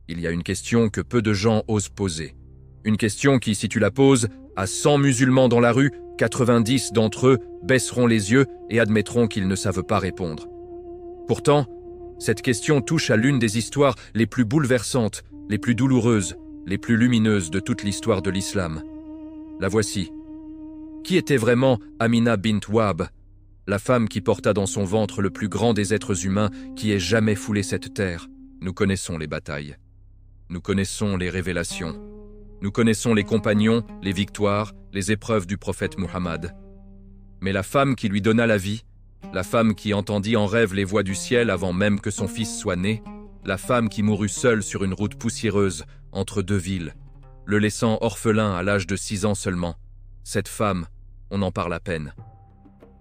il y a une question que peu de gens osent poser. Une question qui, si tu la poses à 100 musulmans dans la rue, 90 d'entre eux baisseront les yeux et admettront qu'ils ne savent pas répondre. Pourtant, cette question touche à l'une des histoires les plus bouleversantes, les plus douloureuses, les plus lumineuses de toute l'histoire de l'islam. La voici. Qui était vraiment Amina bint Wahb, la femme qui porta dans son ventre le plus grand des êtres humains qui ait jamais foulé cette terre? Nous connaissons les batailles. Nous connaissons les révélations. Nous connaissons les compagnons, les victoires, les épreuves du prophète Muhammad. Mais la femme qui lui donna la vie, la femme qui entendit en rêve les voix du ciel avant même que son fils soit né, la femme qui mourut seule sur une route poussiéreuse entre deux villes, le laissant orphelin à l'âge de 6 ans seulement, cette femme, on en parle à peine.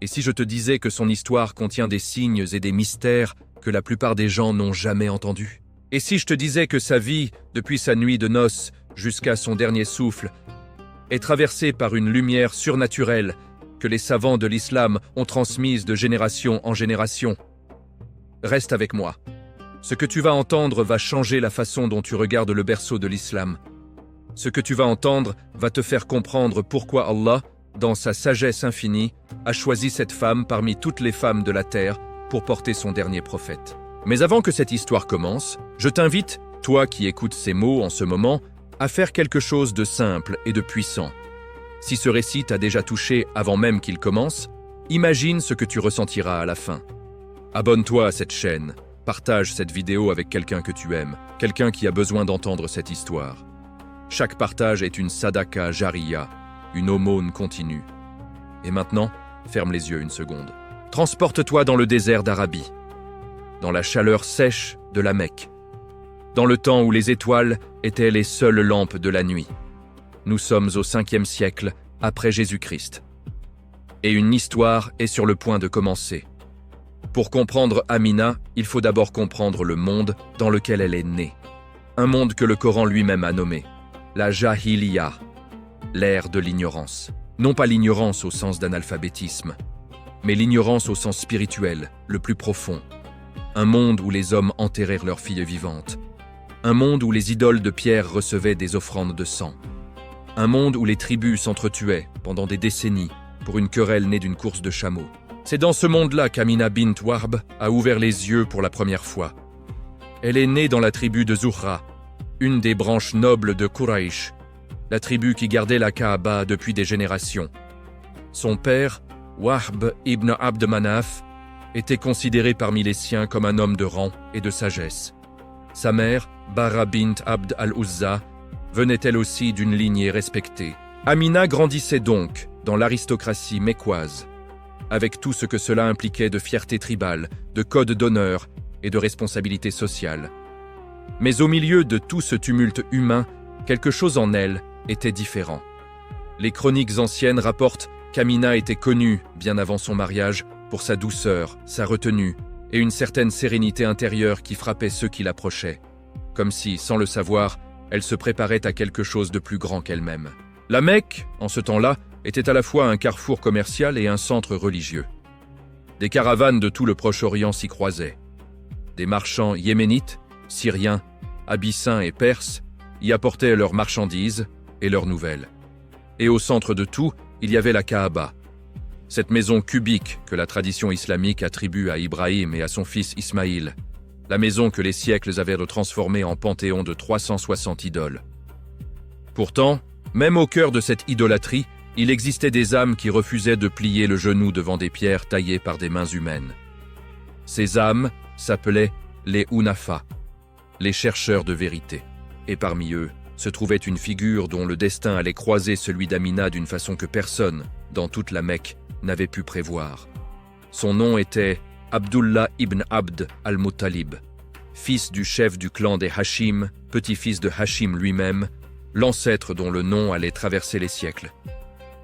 Et si je te disais que son histoire contient des signes et des mystères que la plupart des gens n'ont jamais entendus? Et si je te disais que sa vie, depuis sa nuit de noces jusqu'à son dernier souffle, est traversée par une lumière surnaturelle que les savants de l'islam ont transmise de génération en génération? Reste avec moi. Ce que tu vas entendre va changer la façon dont tu regardes le berceau de l'islam. Ce que tu vas entendre va te faire comprendre pourquoi Allah, dans sa sagesse infinie, a choisi cette femme parmi toutes les femmes de la terre pour porter son dernier prophète. Mais avant que cette histoire commence, je t'invite, toi qui écoutes ces mots en ce moment, à faire quelque chose de simple et de puissant. Si ce récit t'a déjà touché avant même qu'il commence, imagine ce que tu ressentiras à la fin. Abonne-toi à cette chaîne, partage cette vidéo avec quelqu'un que tu aimes, quelqu'un qui a besoin d'entendre cette histoire. Chaque partage est une sadaqa jariya, une aumône continue. Et maintenant, ferme les yeux une seconde. Transporte-toi dans le désert d'Arabie, dans la chaleur sèche de la Mecque, dans le temps où les étoiles étaient les seules lampes de la nuit. Nous sommes au 5e siècle après Jésus-Christ. Et une histoire est sur le point de commencer. Pour comprendre Amina, il faut d'abord comprendre le monde dans lequel elle est née. Un monde que le Coran lui-même a nommé la Jahiliya, l'ère de l'ignorance. Non pas l'ignorance au sens d'analphabétisme, mais l'ignorance au sens spirituel, le plus profond. Un monde où les hommes enterrèrent leurs filles vivantes. Un monde où les idoles de pierre recevaient des offrandes de sang. Un monde où les tribus s'entretuaient pendant des décennies pour une querelle née d'une course de chameaux. C'est dans ce monde-là qu'Amina bint Wahb a ouvert les yeux pour la première fois. Elle est née dans la tribu de Zuhra, une des branches nobles de Quraysh, la tribu qui gardait la Kaaba depuis des générations. Son père, Wahb ibn Abd Manaf, était considéré parmi les siens comme un homme de rang et de sagesse. Sa mère, Bara bint Abd al-Uzza, venait elle aussi d'une lignée respectée. Amina grandissait donc dans l'aristocratie mécoise, avec tout ce que cela impliquait de fierté tribale, de code d'honneur et de responsabilité sociale. Mais au milieu de tout ce tumulte humain, quelque chose en elle était différent. Les chroniques anciennes rapportent qu'Amina était connue, bien avant son mariage, pour sa douceur, sa retenue et une certaine sérénité intérieure qui frappait ceux qui l'approchaient, comme si, sans le savoir, elle se préparait à quelque chose de plus grand qu'elle-même. La Mecque, en ce temps-là, était à la fois un carrefour commercial et un centre religieux. Des caravanes de tout le Proche-Orient s'y croisaient. Des marchands yéménites, syriens, abyssins et perses y apportaient leurs marchandises et leurs nouvelles. Et au centre de tout, il y avait la Kaaba, cette maison cubique que la tradition islamique attribue à Ibrahim et à son fils Ismaïl, la maison que les siècles avaient retransformée en panthéon de 360 idoles. Pourtant, même au cœur de cette idolâtrie, il existait des âmes qui refusaient de plier le genou devant des pierres taillées par des mains humaines. Ces âmes s'appelaient les Hunafa, les chercheurs de vérité. Et parmi eux se trouvait une figure dont le destin allait croiser celui d'Amina d'une façon que personne, dans toute la Mecque, n'avait pu prévoir. Son nom était Abdullah ibn Abd al-Muttalib, fils du chef du clan des Hashim, petit-fils de Hashim lui-même, l'ancêtre dont le nom allait traverser les siècles.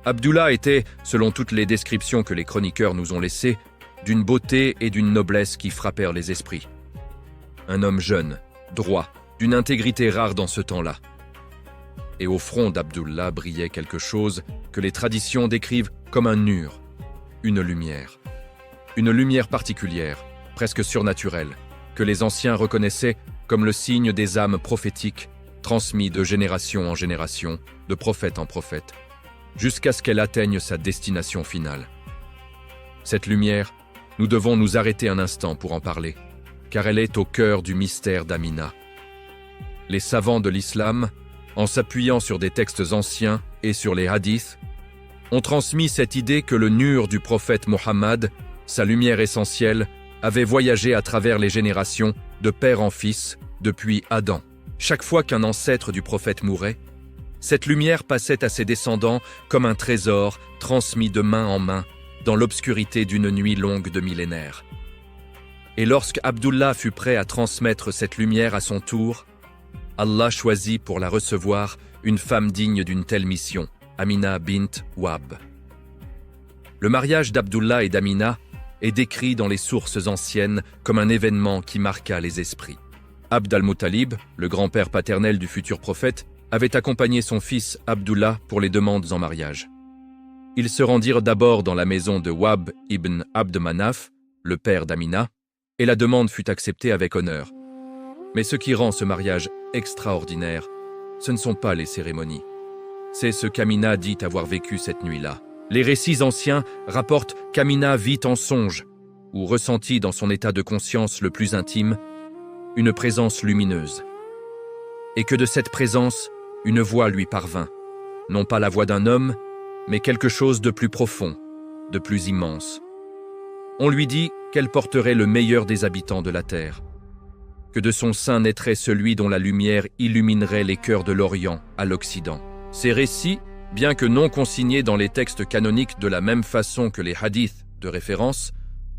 Abdullah était, selon toutes les descriptions que les chroniqueurs nous ont laissées, d'une beauté et d'une noblesse qui frappèrent les esprits. Un homme jeune, droit, d'une intégrité rare dans ce temps-là. Et au front d'Abdullah brillait quelque chose que les traditions décrivent comme un nur, une lumière. Une lumière particulière, presque surnaturelle, que les anciens reconnaissaient comme le signe des âmes prophétiques, transmis de génération en génération, de prophète en prophète, jusqu'à ce qu'elle atteigne sa destination finale. Cette lumière, nous devons nous arrêter un instant pour en parler, car elle est au cœur du mystère d'Amina. Les savants de l'islam, en s'appuyant sur des textes anciens et sur les hadiths, ont transmis cette idée que le nur du prophète Mohammed, sa lumière essentielle, avait voyagé à travers les générations, de père en fils, depuis Adam. Chaque fois qu'un ancêtre du prophète mourait, cette lumière passait à ses descendants comme un trésor transmis de main en main dans l'obscurité d'une nuit longue de millénaires. Et lorsque Abdullah fut prêt à transmettre cette lumière à son tour, Allah choisit pour la recevoir une femme digne d'une telle mission, Amina bint Wahb. Le mariage d'Abdullah et d'Amina est décrit dans les sources anciennes comme un événement qui marqua les esprits. Abd al-Muttalib, le grand-père paternel du futur prophète, avait accompagné son fils Abdullah pour les demandes en mariage. Ils se rendirent d'abord dans la maison de Wahb ibn Abd Manaf, le père d'Amina, et la demande fut acceptée avec honneur. Mais ce qui rend ce mariage extraordinaire, ce ne sont pas les cérémonies. C'est ce qu'Amina dit avoir vécu cette nuit-là. Les récits anciens rapportent qu'Amina vit en songe, ou ressentit dans son état de conscience le plus intime, une présence lumineuse. Et que de cette présence, une voix lui parvint, non pas la voix d'un homme, mais quelque chose de plus profond, de plus immense. On lui dit qu'elle porterait le meilleur des habitants de la terre, que de son sein naîtrait celui dont la lumière illuminerait les cœurs de l'Orient à l'Occident. Ces récits, bien que non consignés dans les textes canoniques de la même façon que les hadiths de référence,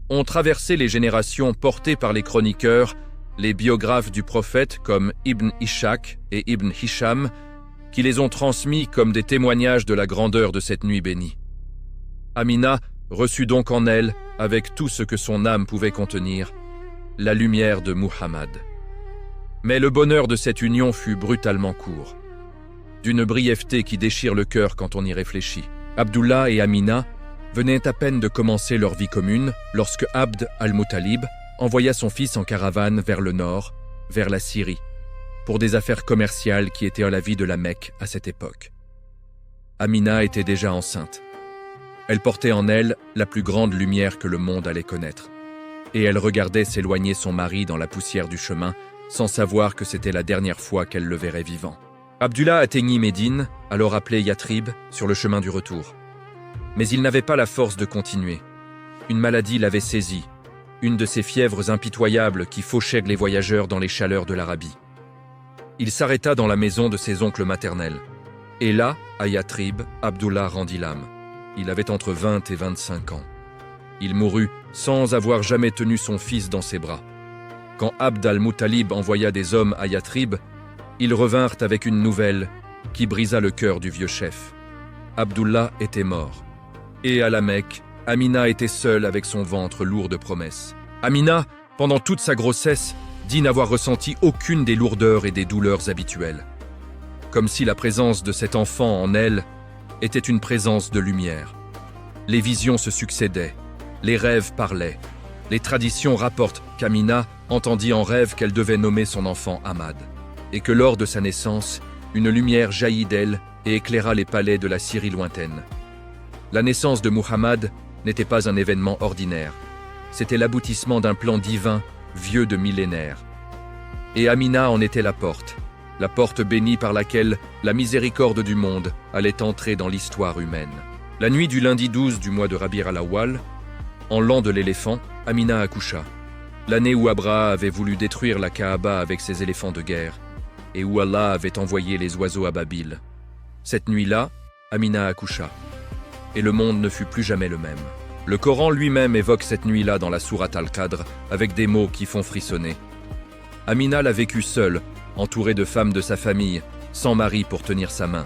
ont traversé les générations portées par les chroniqueurs, les biographes du prophète comme Ibn Ishaq et Ibn Hisham, qui les ont transmis comme des témoignages de la grandeur de cette nuit bénie. Amina reçut donc en elle, avec tout ce que son âme pouvait contenir, la lumière de Muhammad. Mais le bonheur de cette union fut brutalement court, d'une brièveté qui déchire le cœur quand on y réfléchit. Abdullah et Amina venaient à peine de commencer leur vie commune lorsque Abd al-Muttalib envoya son fils en caravane vers le nord, vers la Syrie, pour des affaires commerciales qui étaient à la vie de la Mecque à cette époque. Amina était déjà enceinte. Elle portait en elle la plus grande lumière que le monde allait connaître. Et elle regardait s'éloigner son mari dans la poussière du chemin, sans savoir que c'était la dernière fois qu'elle le verrait vivant. Abdullah atteignit Médine, alors appelée Yathrib, sur le chemin du retour. Mais il n'avait pas la force de continuer. Une maladie l'avait saisi, une de ces fièvres impitoyables qui fauchaient les voyageurs dans les chaleurs de l'Arabie. Il s'arrêta dans la maison de ses oncles maternels. Et là, à Yathrib, Abdullah rendit l'âme. Il avait entre 20 et 25 ans. Il mourut sans avoir jamais tenu son fils dans ses bras. Quand Abd al-Muttalib envoya des hommes à Yathrib, ils revinrent avec une nouvelle qui brisa le cœur du vieux chef. Abdullah était mort. Et à la Mecque, Amina était seule avec son ventre lourd de promesses. Amina, pendant toute sa grossesse, dit n'avoir ressenti aucune des lourdeurs et des douleurs habituelles. Comme si la présence de cet enfant en elle était une présence de lumière. Les visions se succédaient, les rêves parlaient. Les traditions rapportent qu'Amina entendit en rêve qu'elle devait nommer son enfant Ahmad, et que lors de sa naissance, une lumière jaillit d'elle et éclaira les palais de la Syrie lointaine. La naissance de Muhammad n'était pas un événement ordinaire. C'était l'aboutissement d'un plan divin, vieux de millénaires. Et Amina en était la porte bénie par laquelle la miséricorde du monde allait entrer dans l'histoire humaine. La nuit du lundi 12 du mois de Rabi' al-Awwal, en l'an de l'éléphant, Amina accoucha. L'année où Abraha avait voulu détruire la Kaaba avec ses éléphants de guerre, et où Allah avait envoyé les oiseaux à Babil. Cette nuit-là, Amina accoucha. Et le monde ne fut plus jamais le même. Le Coran lui-même évoque cette nuit-là dans la sourate Al-Qadr avec des mots qui font frissonner. Amina l'a vécu seule, entourée de femmes de sa famille, sans mari pour tenir sa main.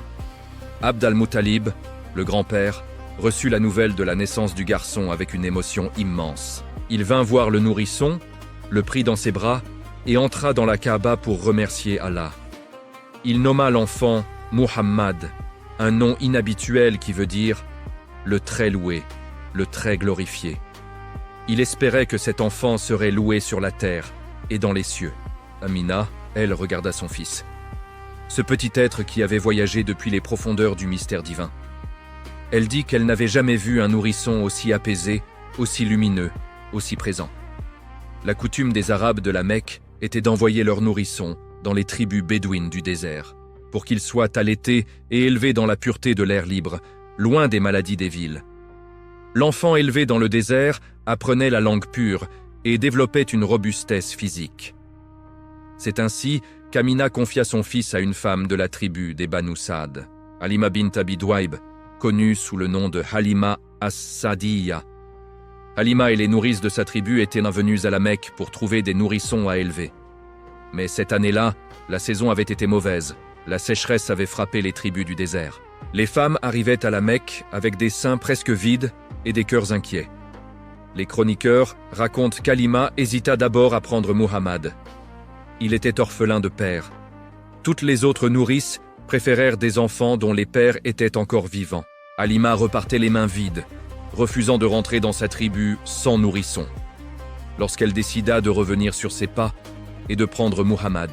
Abd al-Muttalib, le grand-père, reçut la nouvelle de la naissance du garçon avec une émotion immense. Il vint voir le nourrisson, le prit dans ses bras et entra dans la Kaaba pour remercier Allah. Il nomma l'enfant Muhammad, un nom inhabituel qui veut dire « le très loué », le très glorifié. Il espérait que cet enfant serait loué sur la terre et dans les cieux. Amina, elle, regarda son fils. Ce petit être qui avait voyagé depuis les profondeurs du mystère divin. Elle dit qu'elle n'avait jamais vu un nourrisson aussi apaisé, aussi lumineux, aussi présent. La coutume des Arabes de la Mecque était d'envoyer leurs nourrissons dans les tribus bédouines du désert, pour qu'ils soient allaités et élevés dans la pureté de l'air libre, loin des maladies des villes. L'enfant élevé dans le désert apprenait la langue pure et développait une robustesse physique. C'est ainsi qu'Amina confia son fils à une femme de la tribu des Banu Saad, Halima bint Abi Douaib, connue sous le nom de Halima as-Saadiyya. Halima et les nourrices de sa tribu étaient venues à la Mecque pour trouver des nourrissons à élever. Mais cette année-là, la saison avait été mauvaise. La sécheresse avait frappé les tribus du désert. Les femmes arrivaient à la Mecque avec des seins presque vides et des cœurs inquiets. Les chroniqueurs racontent qu'Halima hésita d'abord à prendre Muhammad. Il était orphelin de père. Toutes les autres nourrices préférèrent des enfants dont les pères étaient encore vivants. Halima repartait les mains vides, refusant de rentrer dans sa tribu sans nourrisson. Lorsqu'elle décida de revenir sur ses pas et de prendre Muhammad,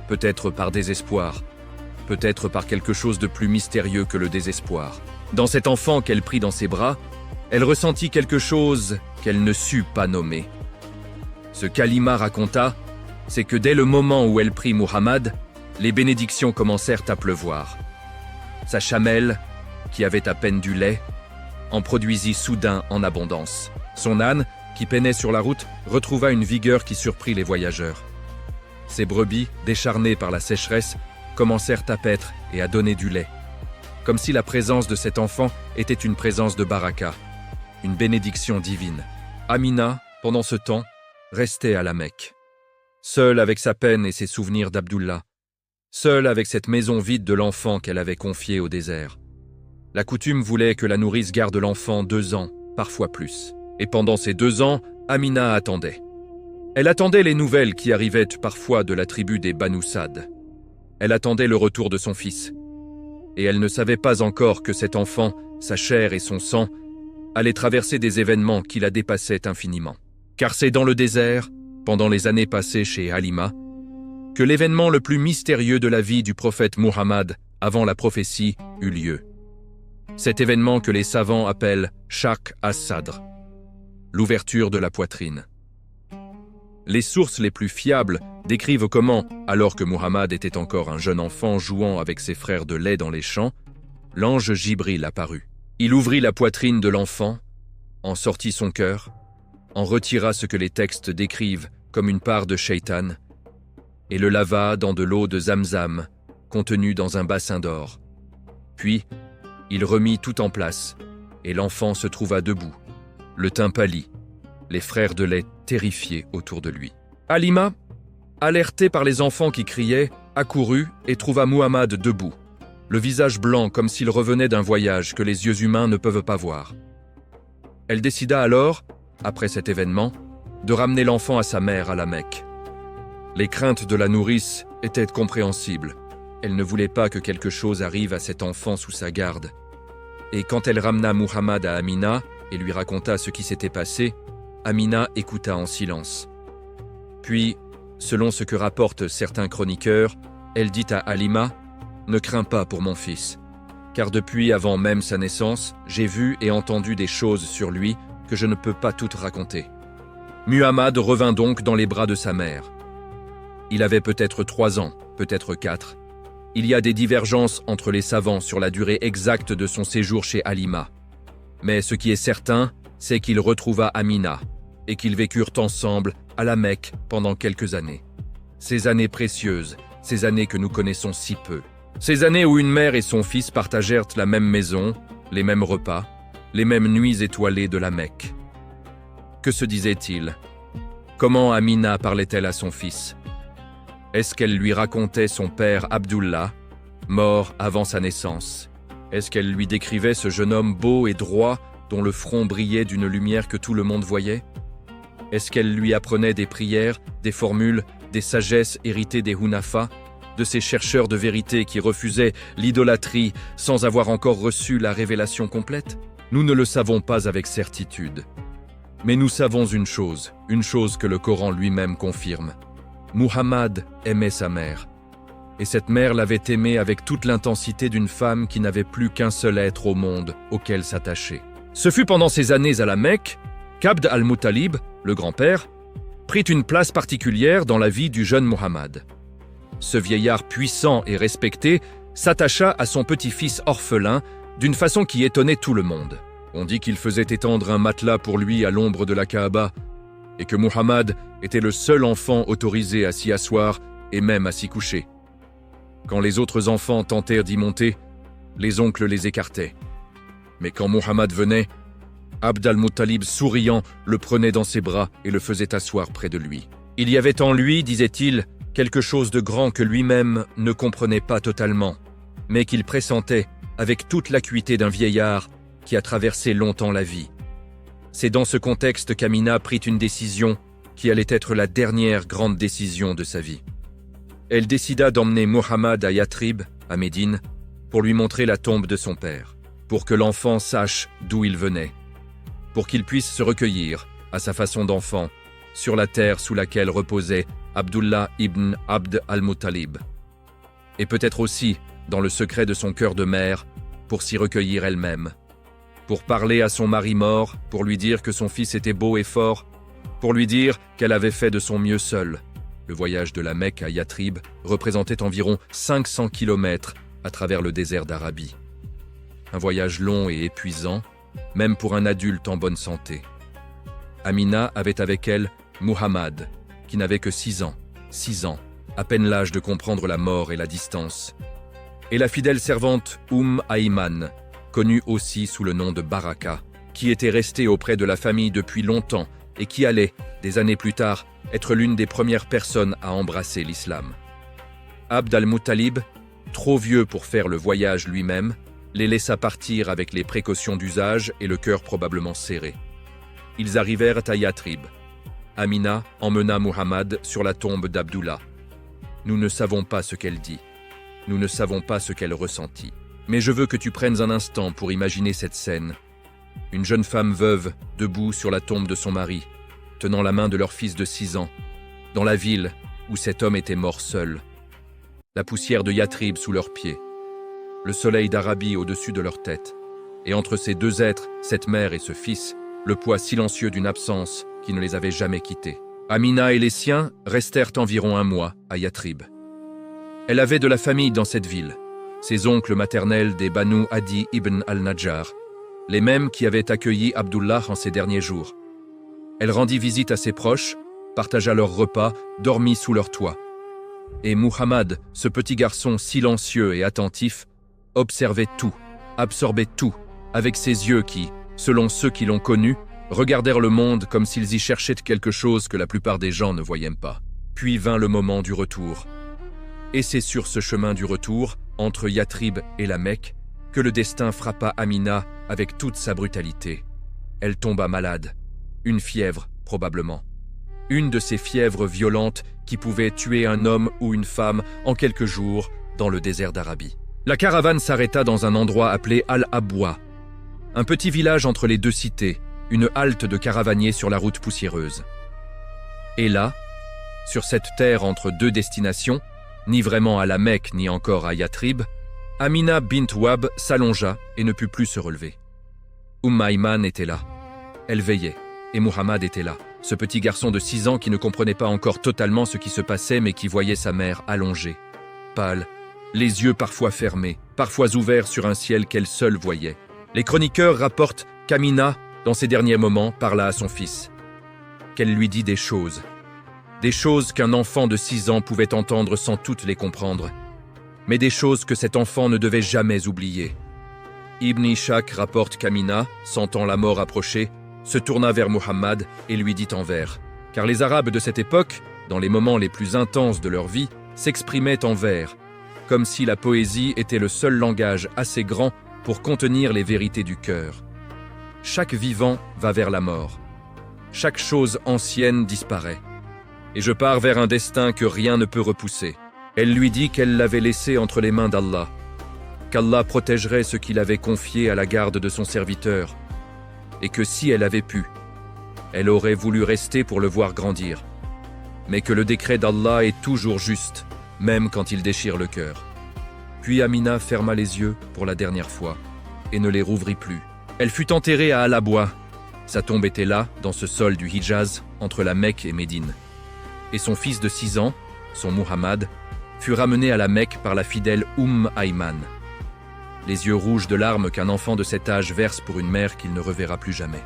peut-être par désespoir, peut-être par quelque chose de plus mystérieux que le désespoir. Dans cet enfant qu'elle prit dans ses bras, elle ressentit quelque chose qu'elle ne sut pas nommer. Ce qu'Halima raconta, c'est que dès le moment où elle prit Muhammad, les bénédictions commencèrent à pleuvoir. Sa chamelle, qui avait à peine du lait, en produisit soudain en abondance. Son âne, qui peinait sur la route, retrouva une vigueur qui surprit les voyageurs. Ses brebis, décharnées par la sécheresse, commencèrent à paître et à donner du lait, comme si la présence de cet enfant était une présence de baraka, une bénédiction divine. Amina, pendant ce temps, restait à la Mecque, seule avec sa peine et ses souvenirs d'Abdullah, seule avec cette maison vide de l'enfant qu'elle avait confié au désert. La coutume voulait que la nourrice garde l'enfant 2 ans, parfois plus. Et pendant ces 2 ans, Amina attendait. Elle attendait les nouvelles qui arrivaient parfois de la tribu des Banu Saad. Elle attendait le retour de son fils. Et elle ne savait pas encore que cet enfant, sa chair et son sang, allaient traverser des événements qui la dépassaient infiniment. Car c'est dans le désert, pendant les années passées chez Halima, que l'événement le plus mystérieux de la vie du prophète Muhammad avant la prophétie eut lieu. Cet événement que les savants appellent Shaq as-Sadr, l'ouverture de la poitrine. Les sources les plus fiables décrivent comment, alors que Muhammad était encore un jeune enfant jouant avec ses frères de lait dans les champs, l'ange Jibril apparut. Il ouvrit la poitrine de l'enfant, en sortit son cœur, en retira ce que les textes décrivent comme une part de Shaitan, et le lava dans de l'eau de Zamzam, contenue dans un bassin d'or. Puis, il remit tout en place, et l'enfant se trouva debout, le teint pâli, les frères de lait terrifiés autour de lui. Halima, alertée par les enfants qui criaient, accourut et trouva Muhammad debout, le visage blanc comme s'il revenait d'un voyage que les yeux humains ne peuvent pas voir. Elle décida alors, après cet événement, de ramener l'enfant à sa mère à la Mecque. Les craintes de la nourrice étaient compréhensibles. Elle ne voulait pas que quelque chose arrive à cet enfant sous sa garde. Et quand elle ramena Muhammad à Amina et lui raconta ce qui s'était passé, Amina écouta en silence. Puis, selon ce que rapportent certains chroniqueurs, elle dit à Halima « Ne crains pas pour mon fils, car depuis avant même sa naissance, j'ai vu et entendu des choses sur lui que je ne peux pas toutes raconter. » Muhammad revint donc dans les bras de sa mère. Il avait peut-être 3 ans, peut-être 4. Il y a des divergences entre les savants sur la durée exacte de son séjour chez Halima. Mais ce qui est certain, c'est qu'il retrouva Amina et qu'ils vécurent ensemble à la Mecque pendant quelques années. Ces années précieuses, ces années que nous connaissons si peu. Ces années où une mère et son fils partagèrent la même maison, les mêmes repas, les mêmes nuits étoilées de la Mecque. Que se disait-il? Comment Amina parlait-elle à son fils? Est-ce qu'elle lui racontait son père Abdullah, mort avant sa naissance? Est-ce qu'elle lui décrivait ce jeune homme beau et droit dont le front brillait d'une lumière que tout le monde voyait? Est-ce qu'elle lui apprenait des prières, des formules, des sagesses héritées des Hunafa, de ces chercheurs de vérité qui refusaient l'idolâtrie sans avoir encore reçu la révélation complète? Nous ne le savons pas avec certitude. Mais nous savons une chose que le Coran lui-même confirme. Muhammad aimait sa mère. Et cette mère l'avait aimé avec toute l'intensité d'une femme qui n'avait plus qu'un seul être au monde auquel s'attacher. Ce fut pendant ces années à la Mecque qu'Abd al-Muttalib, le grand-père, prit une place particulière dans la vie du jeune Muhammad. Ce vieillard puissant et respecté s'attacha à son petit-fils orphelin d'une façon qui étonnait tout le monde. On dit qu'il faisait étendre un matelas pour lui à l'ombre de la Kaaba et que Muhammad était le seul enfant autorisé à s'y asseoir et même à s'y coucher. Quand les autres enfants tentèrent d'y monter, les oncles les écartaient. Mais quand Muhammad venait, Abd al-Muttalib, souriant, le prenait dans ses bras et le faisait asseoir près de lui. Il y avait en lui, disait-il, quelque chose de grand que lui-même ne comprenait pas totalement, mais qu'il pressentait avec toute l'acuité d'un vieillard qui a traversé longtemps la vie. C'est dans ce contexte qu'Amina prit une décision qui allait être la dernière grande décision de sa vie. Elle décida d'emmener Muhammad à Yathrib, à Médine, pour lui montrer la tombe de son père, pour que l'enfant sache d'où il venait, pour qu'il puisse se recueillir, à sa façon d'enfant, sur la terre sous laquelle reposait Abdullah ibn Abd al-Muttalib. Et peut-être aussi, dans le secret de son cœur de mère, pour s'y recueillir elle-même, pour parler à son mari mort, pour lui dire que son fils était beau et fort, pour lui dire qu'elle avait fait de son mieux seule. Le voyage de la Mecque à Yathrib représentait environ 500 kilomètres à travers le désert d'Arabie. Un voyage long et épuisant, même pour un adulte en bonne santé. Amina avait avec elle Muhammad, qui n'avait que 6 ans, à peine l'âge de comprendre la mort et la distance. Et la fidèle servante Ayman, connue aussi sous le nom de Baraka, qui était restée auprès de la famille depuis longtemps et qui allait, des années plus tard, être l'une des premières personnes à embrasser l'islam. Abd al-Muttalib, trop vieux pour faire le voyage lui-même, les laissa partir avec les précautions d'usage et le cœur probablement serré. Ils arrivèrent à Yathrib. Amina emmena Muhammad sur la tombe d'Abdullah. Nous ne savons pas ce qu'elle dit. Nous ne savons pas ce qu'elle ressentit. Mais je veux que tu prennes un instant pour imaginer cette scène. Une jeune femme veuve, debout sur la tombe de son mari, tenant la main de leur fils de 6 ans, dans la ville où cet homme était mort seul. La poussière de Yathrib sous leurs pieds, le soleil d'Arabie au-dessus de leur tête, et entre ces deux êtres, cette mère et ce fils, le poids silencieux d'une absence qui ne les avait jamais quittés. Amina et les siens restèrent environ 1 mois à Yathrib. Elle avait de la famille dans cette ville, ses oncles maternels des Banu Adi ibn al-Najjar, les mêmes qui avaient accueilli Abdullah en ces derniers jours. Elle rendit visite à ses proches, partagea leurs repas, dormit sous leur toit. Et Muhammad, ce petit garçon silencieux et attentif, observait tout, absorbait tout, avec ses yeux qui, selon ceux qui l'ont connu, regardèrent le monde comme s'ils y cherchaient quelque chose que la plupart des gens ne voyaient pas. Puis vint le moment du retour. Et c'est sur ce chemin du retour, entre Yathrib et la Mecque, que le destin frappa Amina avec toute sa brutalité. Elle tomba malade. Une fièvre, probablement. Une de ces fièvres violentes qui pouvaient tuer un homme ou une femme en quelques jours dans le désert d'Arabie. La caravane s'arrêta dans un endroit appelé Al-Abwa, un petit village entre les deux cités, une halte de caravaniers sur la route poussiéreuse. Et là, sur cette terre entre deux destinations, ni vraiment à la Mecque ni encore à Yathrib, Amina bint Wahb s'allongea et ne put plus se relever. Ayman était là. Elle veillait, et Muhammad était là, ce petit garçon de 6 ans qui ne comprenait pas encore totalement ce qui se passait mais qui voyait sa mère allongée, pâle, les yeux parfois fermés, parfois ouverts sur un ciel qu'elle seule voyait. Les chroniqueurs rapportent qu'Amina, dans ses derniers moments, parla à son fils, qu'elle lui dit des choses qu'un enfant de 6 ans pouvait entendre sans toutes les comprendre, mais des choses que cet enfant ne devait jamais oublier. Ibn Ishaq rapporte qu'Amina, sentant la mort approcher, se tourna vers Muhammad et lui dit en vers, car les Arabes de cette époque, dans les moments les plus intenses de leur vie, s'exprimaient en vers, comme si la poésie était le seul langage assez grand pour contenir les vérités du cœur. Chaque vivant va vers la mort. Chaque chose ancienne disparaît. Et je pars vers un destin que rien ne peut repousser. Elle lui dit qu'elle l'avait laissé entre les mains d'Allah, qu'Allah protégerait ce qu'il avait confié à la garde de son serviteur, et que si elle avait pu, elle aurait voulu rester pour le voir grandir. mais que le décret d'Allah est toujours juste, même quand il déchire le cœur. Puis Amina ferma les yeux pour la dernière fois et ne les rouvrit plus. Elle fut enterrée à Al-Abwa. Sa tombe était là, dans ce sol du Hijaz, entre la Mecque et Médine. Et son fils de 6 ans, son Muhammad, fut ramené à la Mecque par la fidèle Ayman. Les yeux rouges de larmes qu'un enfant de cet âge verse pour une mère qu'il ne reverra plus jamais.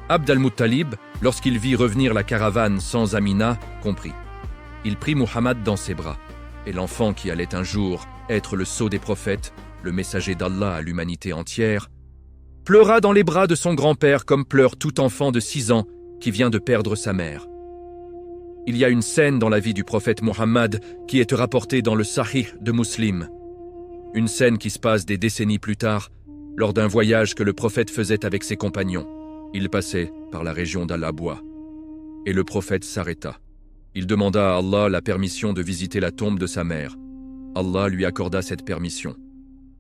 Abd al-Muttalib, lorsqu'il vit revenir la caravane sans Amina, comprit. Il prit Muhammad dans ses bras, et l'enfant qui allait un jour être le sceau des prophètes, le messager d'Allah à l'humanité entière, pleura dans les bras de son grand-père comme pleure tout enfant de 6 ans qui vient de perdre sa mère. Il y a une scène dans la vie du prophète Muhammad qui est rapportée dans le Sahih de Muslim. Une scène qui se passe des décennies plus tard, lors d'un voyage que le prophète faisait avec ses compagnons. Il passait par la région d'Al-Abwa. Et le prophète s'arrêta. Il demanda à Allah la permission de visiter la tombe de sa mère. Allah lui accorda cette permission.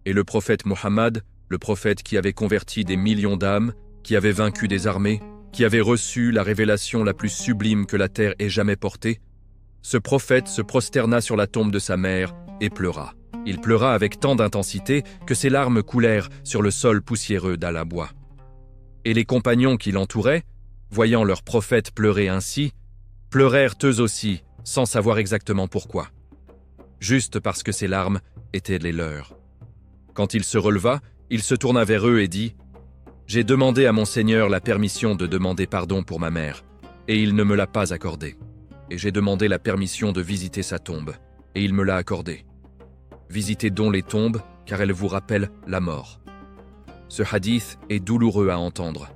Et le prophète Muhammad, le prophète qui avait converti des millions d'âmes, qui avait vaincu des armées, qui avait reçu la révélation la plus sublime que la terre ait jamais portée, ce prophète se prosterna sur la tombe de sa mère et pleura. Il pleura avec tant d'intensité que ses larmes coulèrent sur le sol poussiéreux d'Al-Abwa. Et les compagnons qui l'entouraient, voyant leur prophète pleurer ainsi, pleurèrent eux aussi, sans savoir exactement pourquoi. Juste parce que ses larmes étaient les leurs. Quand il se releva, il se tourna vers eux et dit « J'ai demandé à mon Seigneur la permission de demander pardon pour ma mère, et il ne me l'a pas accordé. Et j'ai demandé la permission de visiter sa tombe, et il me l'a accordée. Visitez donc les tombes, car elles vous rappellent la mort. » Ce hadith est douloureux à entendre.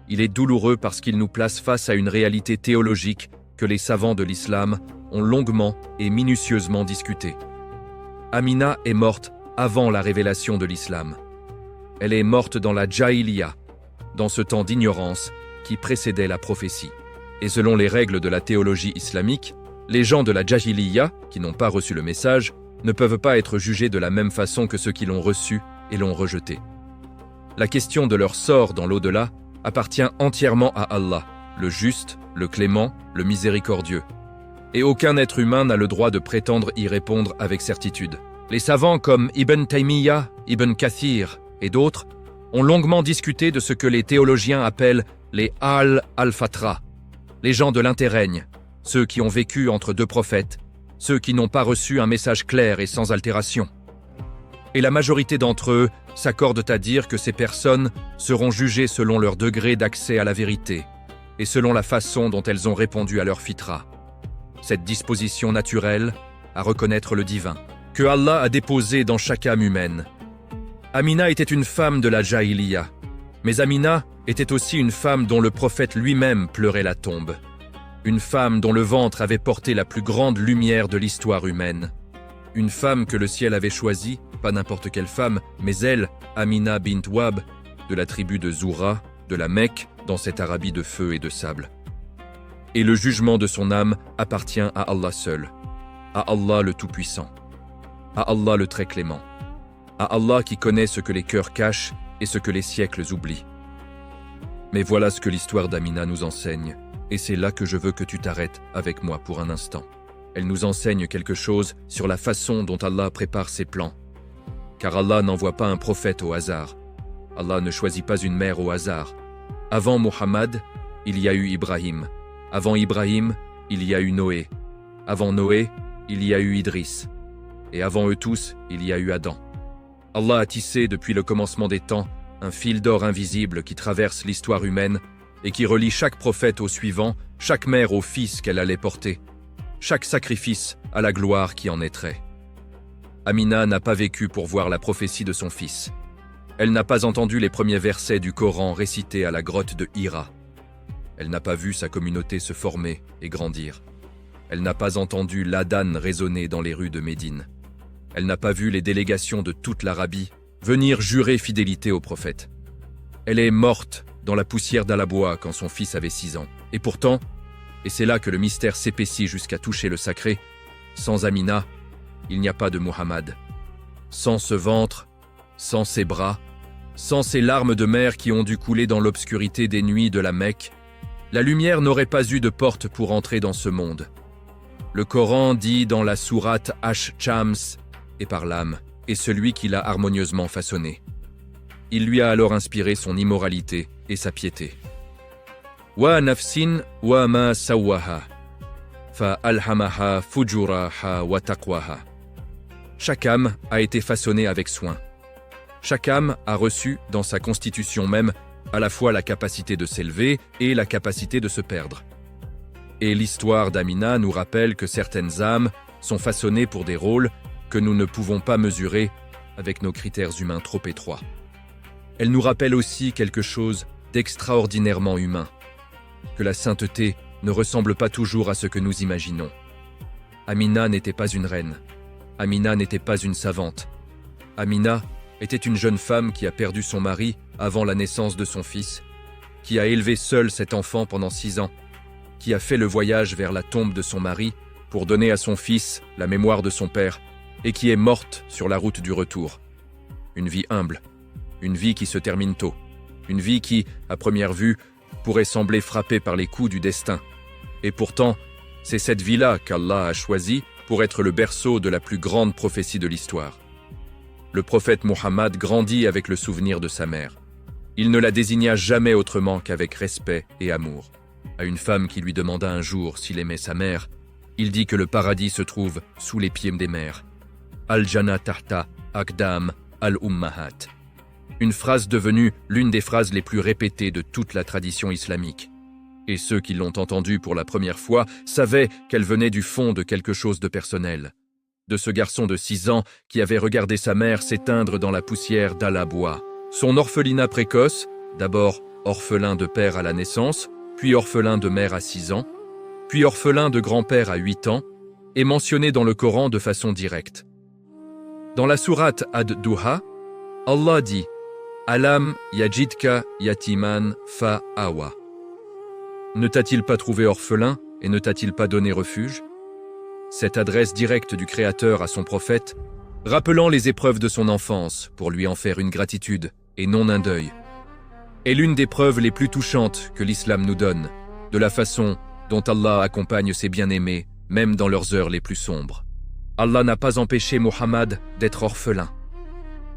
Il est douloureux parce qu'il nous place face à une réalité théologique que les savants de l'islam ont longuement et minutieusement discutée. Amina est morte avant la révélation de l'islam. Elle est morte dans la Jahiliya, dans ce temps d'ignorance qui précédait la prophétie. Et selon les règles de la théologie islamique, les gens de la Jahiliya, qui n'ont pas reçu le message, ne peuvent pas être jugés de la même façon que ceux qui l'ont reçu et l'ont rejeté. La question de leur sort dans l'au-delà appartient entièrement à Allah, le juste, le clément, le miséricordieux. Et aucun être humain n'a le droit de prétendre y répondre avec certitude. Les savants comme Ibn Taymiyyah, Ibn Kathir et d'autres ont longuement discuté de ce que les théologiens appellent les al-fatra, les gens de l'interrègne, ceux qui ont vécu entre 2 prophètes, ceux qui n'ont pas reçu un message clair et sans altération. Et la majorité d'entre eux s'accordent à dire que ces personnes seront jugées selon leur degré d'accès à la vérité et selon la façon dont elles ont répondu à leur fitra, cette disposition naturelle à reconnaître le divin, que Allah a déposée dans chaque âme humaine. Amina était une femme de la Jahiliya, mais Amina était aussi une femme dont le prophète lui-même pleurait la tombe, une femme dont le ventre avait porté la plus grande lumière de l'histoire humaine, une femme que le ciel avait choisie, pas n'importe quelle femme, mais elle, Amina bint Wahb, de la tribu de Zoura, de la Mecque, dans cette Arabie de feu et de sable. Et le jugement de son âme appartient à Allah seul, à Allah le Tout-Puissant, à Allah le Très Clément, à Allah qui connaît ce que les cœurs cachent et ce que les siècles oublient. Mais voilà ce que l'histoire d'Amina nous enseigne, et c'est là que je veux que tu t'arrêtes avec moi pour un instant. Elle nous enseigne quelque chose sur la façon dont Allah prépare ses plans. Car Allah n'envoie pas un prophète au hasard. Allah ne choisit pas une mère au hasard. Avant Muhammad, il y a eu Ibrahim. Avant Ibrahim, il y a eu Noé. Avant Noé, il y a eu Idriss. Et avant eux tous, il y a eu Adam. Allah a tissé depuis le commencement des temps un fil d'or invisible qui traverse l'histoire humaine et qui relie chaque prophète au suivant, chaque mère au fils qu'elle allait porter, chaque sacrifice à la gloire qui en naîtrait. Amina n'a pas vécu pour voir la prophétie de son fils. Elle n'a pas entendu les premiers versets du Coran récités à la grotte de Hira. Elle n'a pas vu sa communauté se former et grandir. Elle n'a pas entendu l'adhan résonner dans les rues de Médine. Elle n'a pas vu les délégations de toute l'Arabie venir jurer fidélité au prophète. Elle est morte dans la poussière d'Al-Abwa quand son fils avait 6 ans. Et pourtant, et c'est là que le mystère s'épaissit jusqu'à toucher le sacré, sans Amina, il n'y a pas de Muhammad. Sans ce ventre, sans ses bras, sans ces larmes de mer qui ont dû couler dans l'obscurité des nuits de la Mecque, la lumière n'aurait pas eu de porte pour entrer dans ce monde. Le Coran dit dans la sourate Ash-Shams, et par l'âme, et celui qui l'a harmonieusement façonné. Il lui a alors inspiré son immoralité et sa piété. Wa nafsin wa ma sawaha, fa alhamaha fujuraha wa taqwaha. Chaque âme a été façonnée avec soin. Chaque âme a reçu, dans sa constitution même, à la fois la capacité de s'élever et la capacité de se perdre. Et l'histoire d'Amina nous rappelle que certaines âmes sont façonnées pour des rôles que nous ne pouvons pas mesurer avec nos critères humains trop étroits. Elle nous rappelle aussi quelque chose d'extraordinairement humain, que la sainteté ne ressemble pas toujours à ce que nous imaginons. Amina n'était pas une reine. Amina n'était pas une savante. Amina était une jeune femme qui a perdu son mari avant la naissance de son fils, qui a élevé seule cet enfant pendant 6 ans, qui a fait le voyage vers la tombe de son mari pour donner à son fils la mémoire de son père, et qui est morte sur la route du retour. Une vie humble, une vie qui se termine tôt, une vie qui, à première vue, pourrait sembler frappée par les coups du destin. Et pourtant, c'est cette vie-là qu'Allah a choisie pour être le berceau de la plus grande prophétie de l'histoire. Le prophète Muhammad grandit avec le souvenir de sa mère. Il ne la désigna jamais autrement qu'avec respect et amour. À une femme qui lui demanda un jour s'il aimait sa mère, il dit que le paradis se trouve sous les pieds des mères. Al-Jannah tahta Aqdam al-Ummahat. Une phrase devenue l'une des phrases les plus répétées de toute la tradition islamique. Et ceux qui l'ont entendue pour la première fois savaient qu'elle venait du fond de quelque chose de personnel. De ce garçon de 6 ans qui avait regardé sa mère s'éteindre dans la poussière d'Al-Abwa. Son orphelinat précoce, d'abord orphelin de père à la naissance, puis orphelin de mère à 6 ans, puis orphelin de grand-père à 8 ans, est mentionné dans le Coran de façon directe. Dans la sourate Ad-Duha, Allah dit « Alam yajidka yatiman fa awa » Ne t'a-t-il pas trouvé orphelin et ne t'a-t-il pas donné refuge? Cette adresse directe du Créateur à son prophète, rappelant les épreuves de son enfance pour lui en faire une gratitude et non un deuil, est l'une des preuves les plus touchantes que l'islam nous donne, de la façon dont Allah accompagne ses bien-aimés, même dans leurs heures les plus sombres. Allah n'a pas empêché Muhammad d'être orphelin.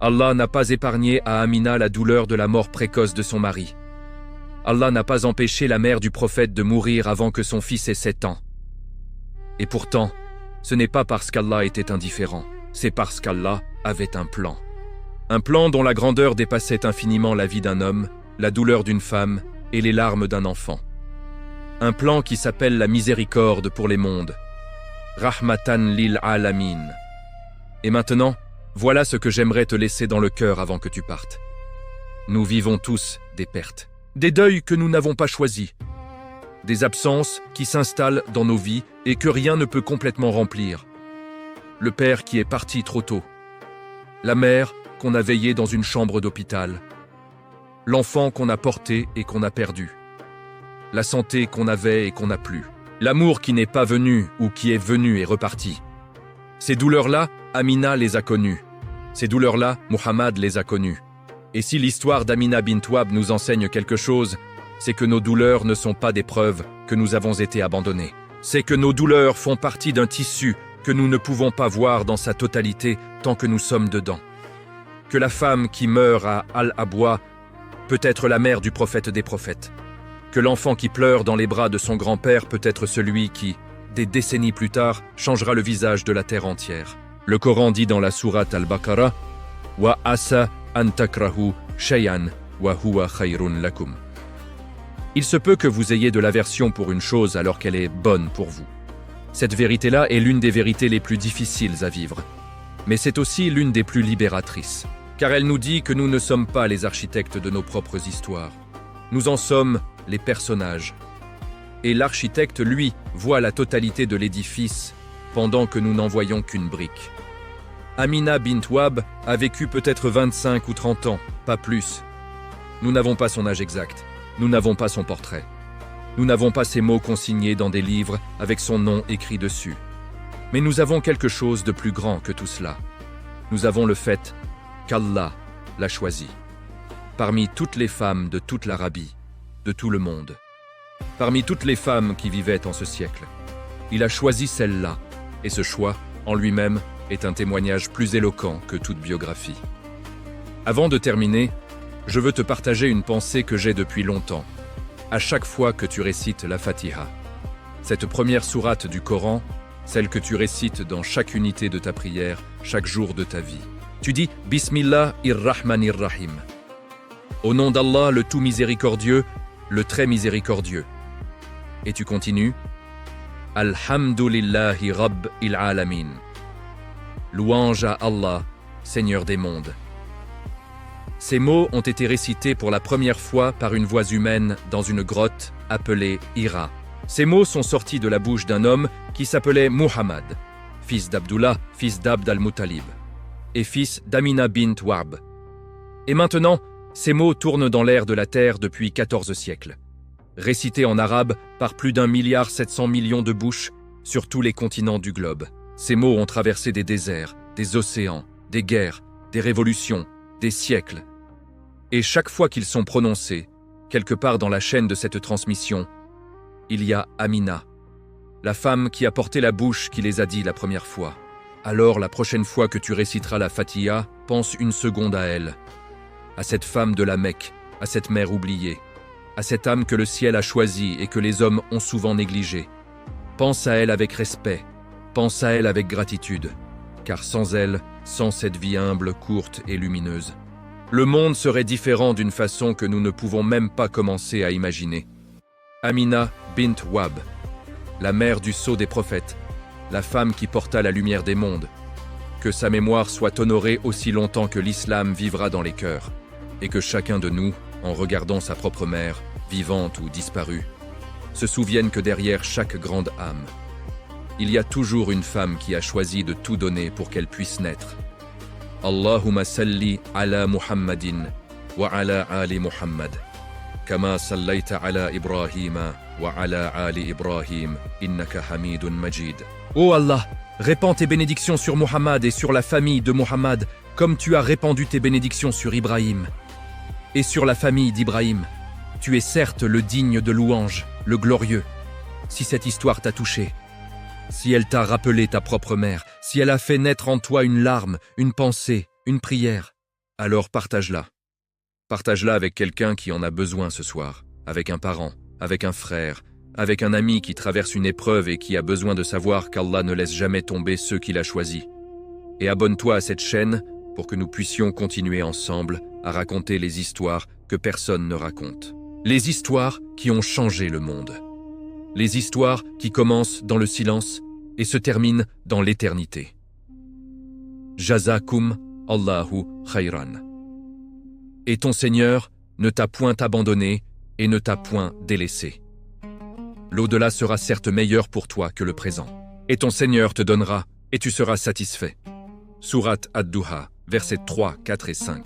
Allah n'a pas épargné à Amina la douleur de la mort précoce de son mari. Allah n'a pas empêché la mère du prophète de mourir avant que son fils ait 7 ans. Et pourtant, ce n'est pas parce qu'Allah était indifférent, c'est parce qu'Allah avait un plan. Un plan dont la grandeur dépassait infiniment la vie d'un homme, la douleur d'une femme et les larmes d'un enfant. Un plan qui s'appelle la miséricorde pour les mondes. Rahmatan lil alamin. Et maintenant, voilà ce que j'aimerais te laisser dans le cœur avant que tu partes. Nous vivons tous des pertes. Des deuils que nous n'avons pas choisis, des absences qui s'installent dans nos vies et que rien ne peut complètement remplir. Le père qui est parti trop tôt, la mère qu'on a veillée dans une chambre d'hôpital, l'enfant qu'on a porté et qu'on a perdu, la santé qu'on avait et qu'on n'a plus, l'amour qui n'est pas venu ou qui est venu et reparti. Ces douleurs-là, Amina les a connues. Ces douleurs-là, Muhammad les a connues. Et si l'histoire d'Amina bint Wahb nous enseigne quelque chose, c'est que nos douleurs ne sont pas des preuves que nous avons été abandonnés. C'est que nos douleurs font partie d'un tissu que nous ne pouvons pas voir dans sa totalité tant que nous sommes dedans. Que la femme qui meurt à Al-Abwa peut être la mère du prophète des prophètes. Que l'enfant qui pleure dans les bras de son grand-père peut être celui qui, des décennies plus tard, changera le visage de la terre entière. Le Coran dit dans la sourate Al-Baqarah « Wa asa an takrahu shay'an wa huwa khayrun lakum » Il se peut que vous ayez de l'aversion pour une chose alors qu'elle est bonne pour vous. Cette vérité-là est l'une des vérités les plus difficiles à vivre. Mais c'est aussi l'une des plus libératrices. Car elle nous dit que nous ne sommes pas les architectes de nos propres histoires. Nous en sommes les personnages. Et l'architecte, lui, voit la totalité de l'édifice pendant que nous n'en voyons qu'une brique. Amina bint Wahb a vécu peut-être 25 ou 30 ans, pas plus. Nous n'avons pas son âge exact. Nous n'avons pas son portrait. Nous n'avons pas ses mots consignés dans des livres avec son nom écrit dessus. Mais nous avons quelque chose de plus grand que tout cela. Nous avons le fait qu'Allah l'a choisie. Parmi toutes les femmes de toute l'Arabie, de tout le monde. Parmi toutes les femmes qui vivaient en ce siècle. Il a choisi celle-là, et ce choix, en lui-même, est un témoignage plus éloquent que toute biographie. Avant de terminer, je veux te partager une pensée que j'ai depuis longtemps, à chaque fois que tu récites la Fatiha. Cette première sourate du Coran, celle que tu récites dans chaque unité de ta prière, chaque jour de ta vie. Tu dis « Bismillahir-Rahmanir-Rahim ». Au nom d'Allah, le tout miséricordieux, le très miséricordieux. Et tu continues « Alhamdulillahi Rabbil Alamin ». Louange à Allah, Seigneur des mondes. Ces mots ont été récités pour la première fois par une voix humaine dans une grotte appelée Hira. Ces mots sont sortis de la bouche d'un homme qui s'appelait Muhammad, fils d'Abdullah, fils d'Abd al-Muttalib, et fils d'Amina bint Wahb. Et maintenant, ces mots tournent dans l'air de la terre depuis 14 siècles. Récités en arabe par plus d'1,7 milliard de bouches sur tous les continents du globe. Ces mots ont traversé des déserts, des océans, des guerres, des révolutions, des siècles. Et chaque fois qu'ils sont prononcés, quelque part dans la chaîne de cette transmission, il y a Amina, la femme qui a porté la bouche qui les a dit la première fois. Alors la prochaine fois que tu réciteras la Fatiha, pense une seconde à elle, à cette femme de la Mecque, à cette mère oubliée, à cette âme que le ciel a choisie et que les hommes ont souvent négligée. Pense à elle avec respect, pense à elle avec gratitude, car sans elle, sans cette vie humble, courte et lumineuse, le monde serait différent d'une façon que nous ne pouvons même pas commencer à imaginer. Amina bint Wahb, la mère du sceau des prophètes, la femme qui porta la lumière des mondes. Que sa mémoire soit honorée aussi longtemps que l'islam vivra dans les cœurs, et que chacun de nous, en regardant sa propre mère, vivante ou disparue, se souvienne que derrière chaque grande âme, il y a toujours une femme qui a choisi de tout donner pour qu'elle puisse naître. Allahumma salli ala Muhammadin wa ala ali Muhammad. Kama sallaita ala Ibrahima wa ala ali Ibrahim, innaka hamidun majid. Ô Allah, répands tes bénédictions sur Muhammad et sur la famille de Muhammad, comme tu as répandu tes bénédictions sur Ibrahim. Et sur la famille d'Ibrahim, tu es certes le digne de louange, le glorieux. Si cette histoire t'a touché, si elle t'a rappelé ta propre mère, si elle a fait naître en toi une larme, une pensée, une prière, alors partage-la. Partage-la avec quelqu'un qui en a besoin ce soir, avec un parent, avec un frère, avec un ami qui traverse une épreuve et qui a besoin de savoir qu'Allah ne laisse jamais tomber ceux qu'il a choisis. Et abonne-toi à cette chaîne pour que nous puissions continuer ensemble à raconter les histoires que personne ne raconte. Les histoires qui ont changé le monde. Les histoires qui commencent dans le silence et se terminent dans l'éternité. Jazakum Allahu khayran. Et ton Seigneur ne t'a point abandonné et ne t'a point délaissé. L'au-delà sera certes meilleur pour toi que le présent. Et ton Seigneur te donnera et tu seras satisfait. Sourate Ad-Duha, versets 3, 4 et 5.